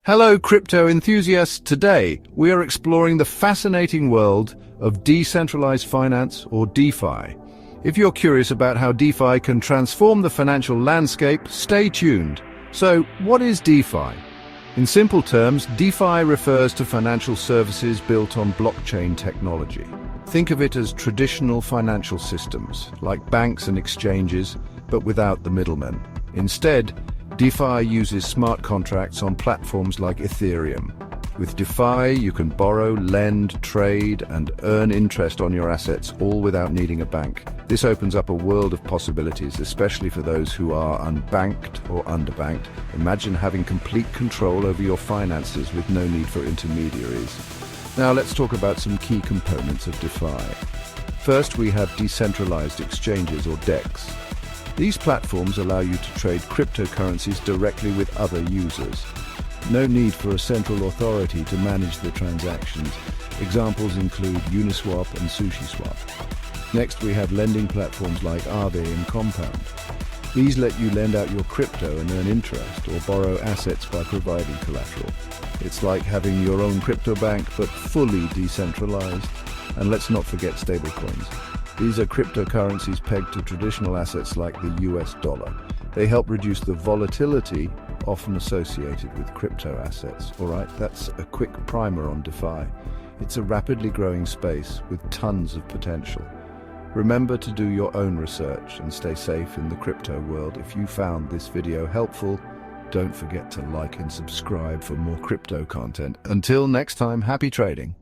Hello, crypto enthusiasts. Today, we are exploring the fascinating world of decentralized finance, or DeFi. If you're curious about how DeFi can transform the financial landscape, stay tuned. So, what is DeFi? In simple terms, DeFi refers to financial services built on blockchain technology. Think of it as traditional financial systems, like banks and exchanges, but without the middlemen. Instead, DeFi uses smart contracts on platforms like Ethereum. With DeFi, you can borrow, lend, trade, and earn interest on your assets, all without needing a bank. This opens up a world of possibilities, especially for those who are unbanked or underbanked. Imagine having complete control over your finances with no need for intermediaries. Now let's talk about some key components of DeFi. First, we have decentralized exchanges, or DEX. These platforms allow you to trade cryptocurrencies directly with other users. No need for a central authority to manage the transactions. Examples include Uniswap and SushiSwap. Next, we have lending platforms like Aave and Compound. These let you lend out your crypto and earn interest, or borrow assets by providing collateral. It's like having your own crypto bank, but fully decentralized. And let's not forget stablecoins. These are cryptocurrencies pegged to traditional assets like the US dollar. They help reduce the volatility often associated with crypto assets. All right, that's a quick primer on DeFi. It's a rapidly growing space with tons of potential. Remember to do your own research and stay safe in the crypto world. If you found this video helpful, don't forget to like and subscribe for more crypto content. Until next time, happy trading.